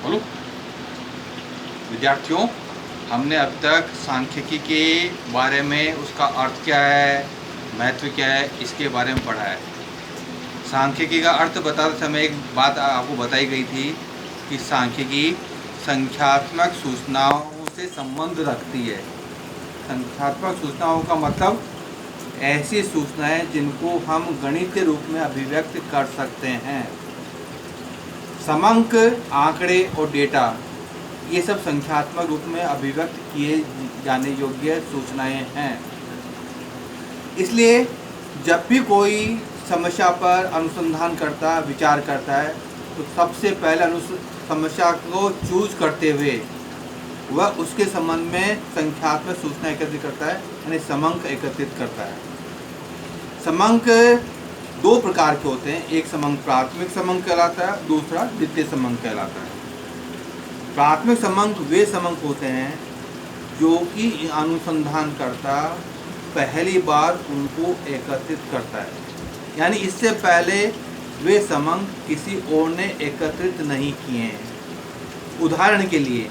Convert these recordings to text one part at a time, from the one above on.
बोलो। विद्यार्थियों, हमने अब तक सांख्यिकी के बारे में, उसका अर्थ क्या है, महत्व क्या है, इसके बारे में पढ़ा है। सांख्यिकी का अर्थ बताते समय एक बात आपको बताई गई थी कि सांख्यिकी संख्यात्मक सूचनाओं से संबंध रखती है। संख्यात्मक सूचनाओं का मतलब ऐसी सूचनाएं जिनको हम गणितीय रूप में अभिव्यक्त कर सकते हैं। समंक, आंकड़े और डेटा, ये सब संख्यात्मक रूप में अभिव्यक्त किए जाने योग्य सूचनाएं हैं। इसलिए जब भी कोई समस्या पर अनुसंधान करता, विचार करता है, तो सबसे पहले समस्या को चूज करते हुए वह उसके संबंध में संख्यात्मक सूचना एकत्रित करता है, यानी समंक एकत्रित करता है। समंक दो प्रकार के होते हैं, एक समंक प्राथमिक समंक कहलाता है, दूसरा द्वितीय समंक कहलाता है। प्राथमिक समंक वे समंक होते हैं जो कि अनुसंधानकर्ता पहली बार उनको एकत्रित करता है, यानी इससे पहले वे समंक किसी और ने एकत्रित नहीं किए हैं। उदाहरण के लिए,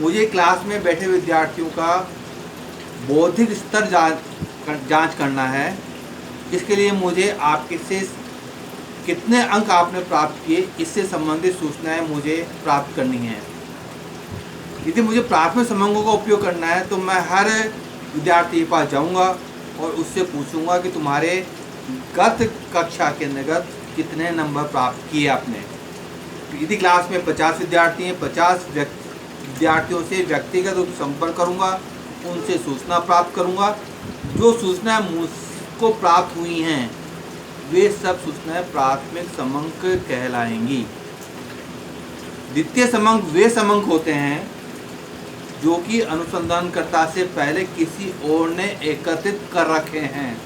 मुझे क्लास में बैठे विद्यार्थियों का बौद्धिक स्तर जांच करना है। इसके लिए मुझे आपके से कितने अंक आपने प्राप्त किए, इससे संबंधित सूचनाएं मुझे प्राप्त करनी है। यदि मुझे प्राथमिक समंकों का उपयोग करना है तो मैं हर विद्यार्थी के पास जाऊंगा और उससे पूछूंगा कि तुम्हारे गत कक्षा के अंतर्गत कितने नंबर प्राप्त किए आपने। यदि क्लास में 50 विद्यार्थी हैं, 50 विद्यार्थियों से व्यक्तिगत रूप से संपर्क करूंगा, उनसे सूचना प्राप्त करूंगा। जो सूचनाएं मुझको प्राप्त हुई हैं वे सब सूचनाएं प्राथमिक समंक कहलाएंगी। द्वितीय समंक वे समंक होते हैं जो कि अनुसंधानकर्ता से पहले किसी और ने एकत्रित कर रखे हैं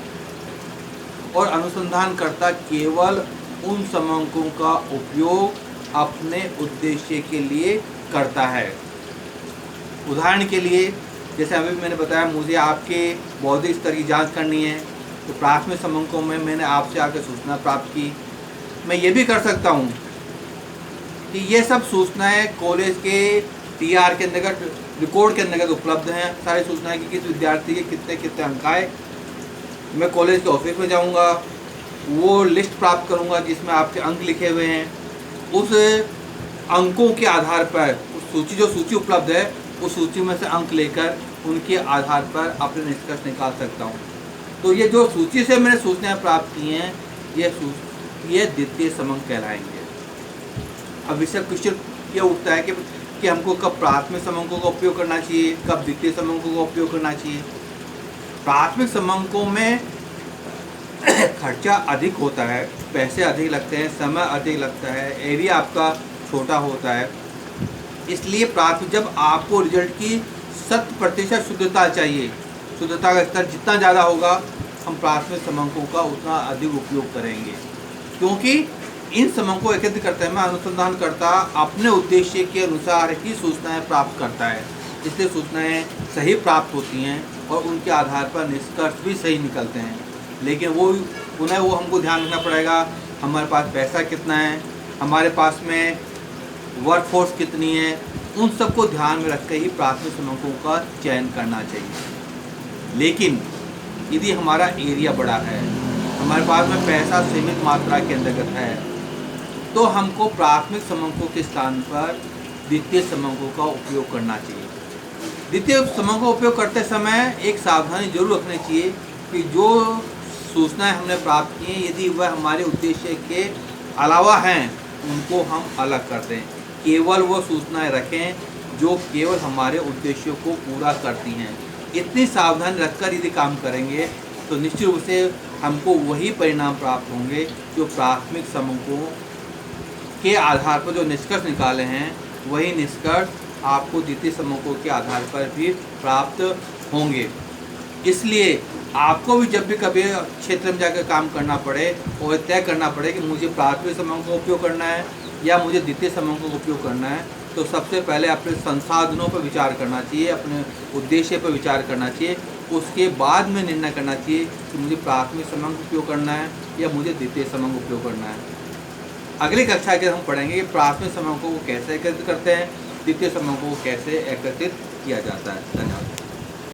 और अनुसंधानकर्ता केवल उन समंकों का उपयोग अपने उद्देश्य के लिए करता है। उदाहरण के लिए, जैसे अभी मैंने बताया, मुझे आपके बौद्धिक स्तर की जांच करनी है, तो प्राथमिक समंकों में मैंने आपसे आकर सूचना प्राप्त की। मैं ये भी कर सकता हूँ कि ये सब सूचनाएं कॉलेज के TR के अंतर्गत, रिकॉर्ड के अंतर्गत उपलब्ध हैं। सारी सूचनाएं कि किस विद्यार्थी के कितने कितने अंक आए। मैं कॉलेज के ऑफिस में जाऊंगा, वो लिस्ट प्राप्त करूंगा जिसमें आपके अंक लिखे हुए हैं। उस अंकों के आधार पर उस जो सूची उपलब्ध है, उस सूची में से अंक लेकर उनके आधार पर अपने निष्कर्ष निकाल सकता हूँ। तो ये जो सूची से मैंने सूचनाएं प्राप्त की हैं, ये द्वितीय समंक कहलाएंगे। अब इससे क्वेश्चन ये उठता है कि हमको कब प्राथमिक समंकों का उपयोग करना चाहिए, कब द्वितीय समंकों का उपयोग करना चाहिए। प्राथमिक समंकों में खर्चा अधिक होता है, पैसे अधिक लगते हैं, समय अधिक लगता है, एरिया आपका छोटा होता है। इसलिए जब आपको रिजल्ट की 100% शुद्धता चाहिए, शुद्धता का स्तर जितना ज़्यादा होगा, हम प्राथमिक समंकों का उतना अधिक उपयोग करेंगे, क्योंकि इन समंकों को एकत्रित करते समय अनुसंधानकर्ता अपने उद्देश्य के अनुसार ही सूचनाएं प्राप्त करता है। इसलिए सूचनाएं सही प्राप्त होती हैं और उनके आधार पर निष्कर्ष भी सही निकलते हैं। लेकिन वो हमको ध्यान रखना पड़ेगा, हमारे पास पैसा कितना है, हमारे पास में वर्कफोर्स कितनी है, उन सबको ध्यान में रखकर ही प्राथमिक समंकों का चयन करना चाहिए। लेकिन यदि हमारा एरिया बड़ा है, हमारे पास में पैसा सीमित मात्रा के अंतर्गत है, तो हमको प्राथमिक समंकों के स्थान पर द्वितीय समंकों का उपयोग करना चाहिए। द्वितीय समंकों का उपयोग करते समय एक सावधानी जरूर रखनी चाहिए कि जो सूचनाएं हमने प्राप्त की हैं, यदि वह हमारे उद्देश्य के अलावा हैं, उनको हम अलग कर दें। केवल वो सूचनाएं रखें जो केवल हमारे उद्देश्यों को पूरा करती हैं। इतनी सावधानी रखकर यदि काम करेंगे तो निश्चित रूप से हमको वही परिणाम प्राप्त होंगे जो प्राथमिक समंकों के आधार पर जो निष्कर्ष निकाले हैं, वही निष्कर्ष आपको द्वितीय समंकों के आधार पर भी प्राप्त होंगे। इसलिए आपको भी जब भी कभी क्षेत्र में जाकर काम करना पड़े और तय करना पड़े कि मुझे प्राथमिक समंकों का उपयोग करना है या मुझे द्वितीय समंकों का उपयोग करना है, तो सबसे पहले अपने संसाधनों पर विचार करना चाहिए, अपने उद्देश्य पर विचार करना चाहिए। उसके बाद में निर्णय करना चाहिए कि मुझे प्राथमिक समंक उपयोग करना है या मुझे द्वितीय समंक उपयोग करना है। अगली कक्षा के हम पढ़ेंगे कि प्राथमिक समयों को वो कैसे एकत्रित करते हैं, द्वितीय समयों को वो कैसे एकत्रित किया जाता है। धन्यवाद।